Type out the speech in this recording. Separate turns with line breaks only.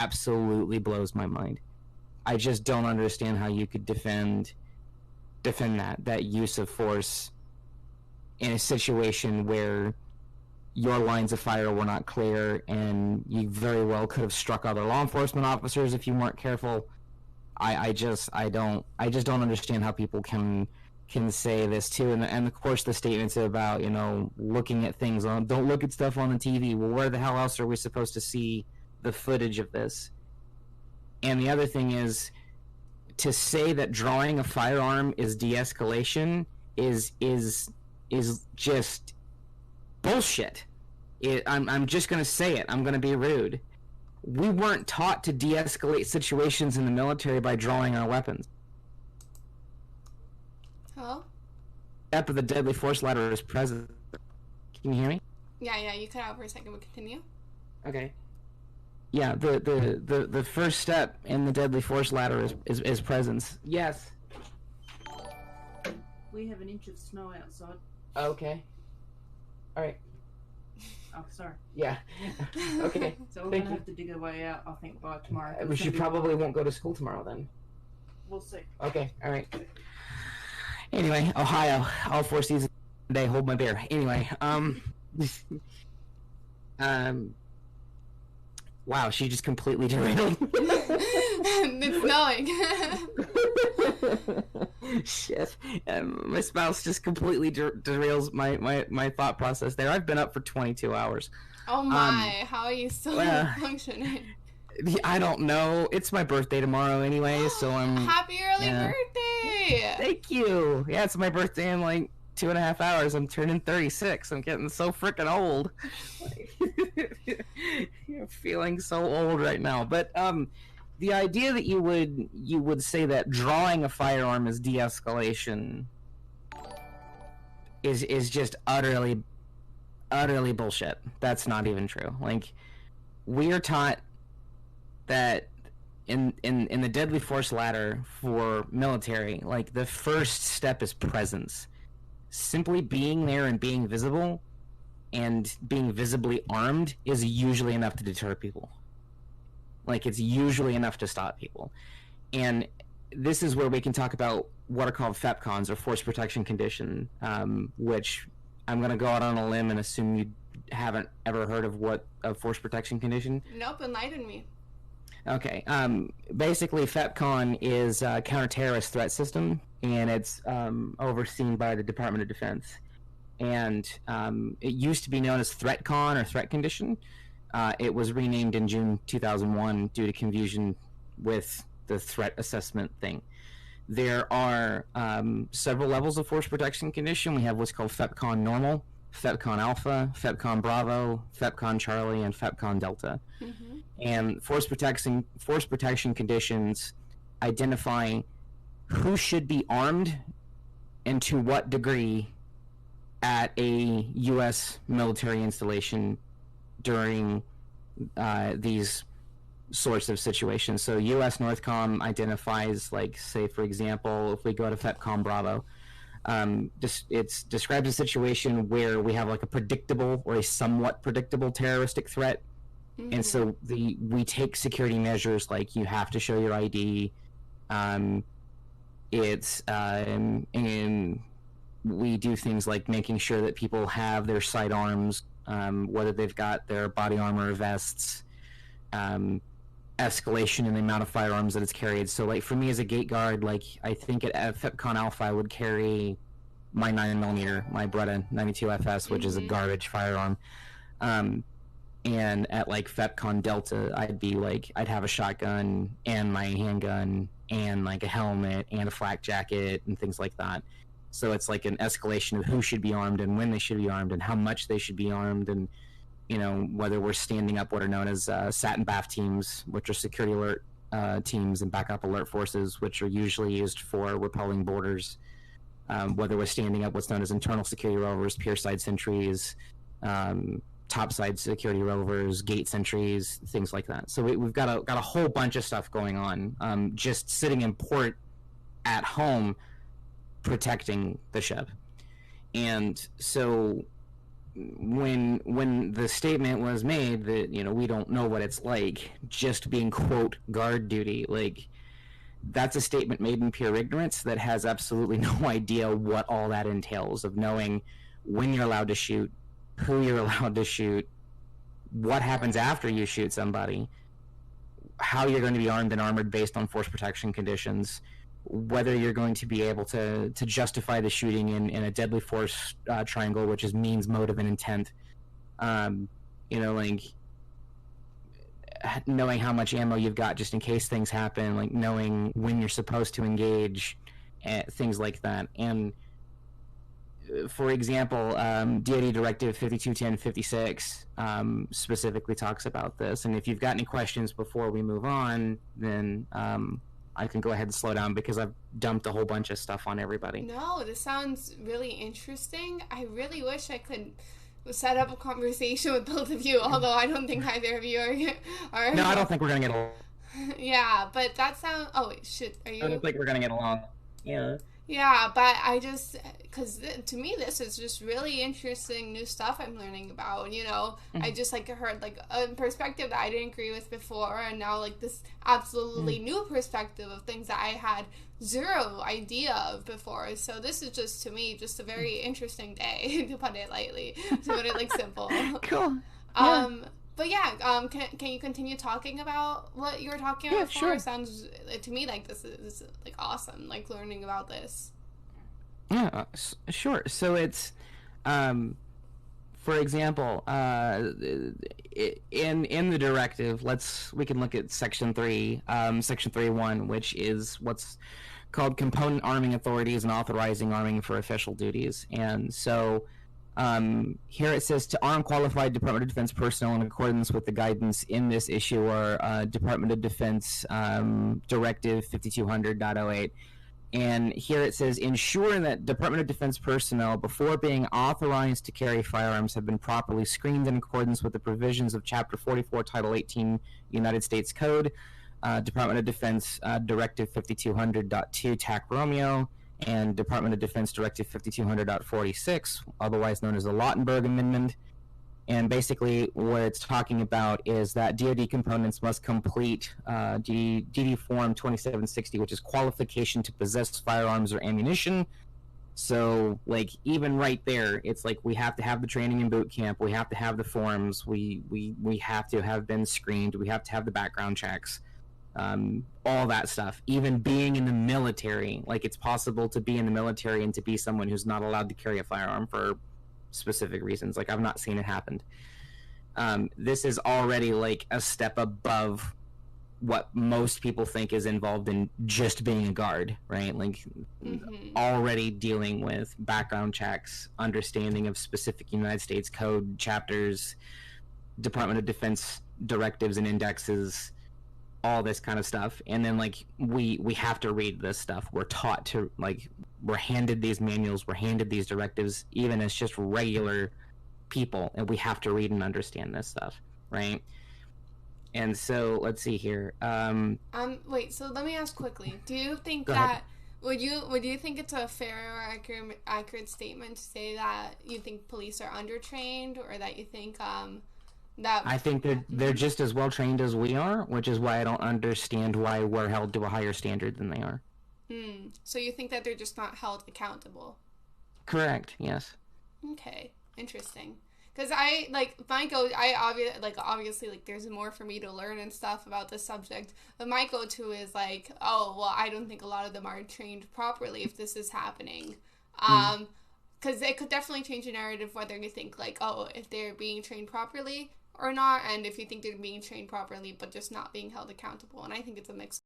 absolutely blows my mind. I just don't understand how you could defend that use of force in a situation where your lines of fire were not clear and you very well could have struck other law enforcement officers if you weren't careful. I just don't understand how people can say this too. And of course the statements about, you know, looking at things on, don't look at stuff on the TV. Well, where the hell else are we supposed to see the footage of this? And the other thing is, to say that drawing a firearm is de-escalation is just bullshit. I'm just gonna say it. I'm gonna be rude. We weren't taught to de-escalate situations in the military by drawing our weapons.
Hello?
Step of the deadly force ladder is present. Can you hear me?
Yeah, you cut out for a second, but continue.
Okay. Yeah, the first step in the deadly force ladder is presence. Yes.
We have an inch of snow outside.
Okay. All right.
Oh, sorry.
Yeah. Okay.
So we're going to have to dig our way out, I think, by tomorrow.
She probably won't go to school tomorrow then.
We'll see.
Okay, all right. Anyway, Ohio, all 4 seasons a day, hold my beer. Anyway, wow, she just completely derailed.
It's snowing.
Shit. My spouse just completely derails my thought process there. I've been up for 22 hours.
Oh my, how are you still functioning?
I don't know. It's my birthday tomorrow anyway, so I'm...
Happy early birthday!
Thank you! Yeah, it's my birthday in like 2.5 hours. I'm turning 36. I'm getting so freaking old. Feeling so old right now. But the idea that you would say that drawing a firearm is de-escalation is just utterly bullshit. That's not even true. Like, we are taught that in the deadly force ladder for military, like, the first step is presence. Simply being there and being visible and being visibly armed is usually enough to deter people. Like, it's usually enough to stop people. And this is where we can talk about what are called FEPCONs, or force protection condition, which I'm going to go out on a limb and assume you haven't ever heard of what a force protection condition.
Nope, enlighten me.
Okay. Basically, FEPCON is a counter-terrorist threat system, and it's overseen by the Department of Defense. And it used to be known as ThreatCon or threat condition. It was renamed in June 2001 due to confusion with the threat assessment thing. There are several levels of force protection condition. We have what's called FEPCON Normal, FEPCON Alpha, FEPCON Bravo, FEPCON Charlie, and FEPCON Delta. Mm-hmm. And force protection conditions identify who should be armed and to what degree at a U.S. military installation during these sorts of situations. So U.S. Northcom identifies, like, say, for example, if we go to FEPCON Bravo, it describes a situation where we have, like, a predictable or a somewhat predictable terroristic threat. Mm-hmm. And so we take security measures, like you have to show your ID. And we do things like making sure that people have their sidearms, whether they've got their body armor, vests, escalation in the amount of firearms that it's carried. So, like, for me as a gate guard, like, I think at FEPCON Alpha I would carry my 9mm, my Beretta 92FS, which is a garbage firearm. And at, like, FEPCON Delta, I'd have a shotgun and my handgun and, like, a helmet and a flak jacket and things like that. So it's like an escalation of who should be armed and when they should be armed and how much they should be armed, and, you know, whether we're standing up what are known as SAT and BAF teams, which are security alert teams, and backup alert forces, which are usually used for repelling borders, whether we're standing up what's known as internal security rovers, pier side sentries, topside security rovers, gate sentries, things like that. So we've got a whole bunch of stuff going on, just sitting in port at home protecting the ship. And so when the statement was made that, you know, we don't know what it's like just being, quote, guard duty, like, that's a statement made in pure ignorance that has absolutely no idea what all that entails, of knowing when you're allowed to shoot, who you're allowed to shoot, what happens after you shoot somebody, how you're going to be armed and armored based on force protection conditions, whether you're going to be able to justify the shooting in a deadly force triangle, which is means, motive, and intent. You know, like, knowing how much ammo you've got just in case things happen, like knowing when you're supposed to engage, things like that. And for example, DoD Directive 521056 specifically talks about this. And if you've got any questions before we move on, then I can go ahead and slow down because I've dumped a whole bunch of stuff on everybody.
No, this sounds really interesting. I really wish I could set up a conversation with both of you, although I don't think either of you are
No, I don't think we're going to get along.
Yeah, but that sounds... Oh, wait, shit, are you...
I don't think we're going to get along. Yeah.
Yeah, but I just... Because to me, this is just really interesting new stuff I'm learning about, you know?
Mm-hmm.
I just, like, heard, like, a perspective that I didn't agree with before, and now, like, this absolutely new perspective of things that I had zero idea of before. So this is just, to me, just a very interesting day, to put it lightly, to put it, like, simple.
Cool. Yeah.
But yeah, can you continue talking about what you were talking about before?
Sure.
It sounds to me like this is like awesome, like learning about this.
Yeah, sure. So it's, for example, in the directive, we can look at Section 3, Section 3.1, which is what's called component arming authorities and authorizing arming for official duties. And so here it says, to arm qualified Department of Defense personnel in accordance with the guidance in this issue or Department of Defense Directive 5200.08. And here it says, ensure that Department of Defense personnel, before being authorized to carry firearms, have been properly screened in accordance with the provisions of Chapter 44, Title 18, United States Code, Department of Defense Directive 5200.2, TAC Romeo, and Department of Defense Directive 5200.46, otherwise known as the Lautenberg Amendment. And basically what it's talking about is that DoD components must complete DD Form 2760, which is qualification to possess firearms or ammunition. So, like, even right there, it's like we have to have the training in boot camp, we have to have the forms, we have to have been screened, we have to have the background checks, all that stuff. Even being in the military, like, it's possible to be in the military and to be someone who's not allowed to carry a firearm for specific reasons. Like, I've not seen it happen. This is already like a step above what most people think is involved in just being a guard, right? Like, already dealing with background checks, understanding of specific United States Code chapters, Department of Defense directives and indexes, all this kind of stuff. And then, like, we have to read this stuff. We're taught to, like, we're handed these manuals, we're handed these directives, even as just regular people, and we have to read and understand this stuff, right? And so, let's see here.
Wait, so let me ask quickly. Do you think
Go
that
ahead.
would you think it's a fair or accurate statement to say that you think police are undertrained, or that you think that
I think they're just as well trained as we are, which is why I don't understand why we're held to a higher standard than they are.
So you think that they're just not held accountable?
Correct. Yes.
Okay, interesting. Because I like my go. Obviously like there's more for me to learn and stuff about this subject. But my go-to is like, oh well, I don't think a lot of them are trained properly if this is happening. Because it could definitely change the narrative whether you think like, oh, if they're being trained properly or not, and if you think they're being trained properly but just not being held accountable. And I think it's a mix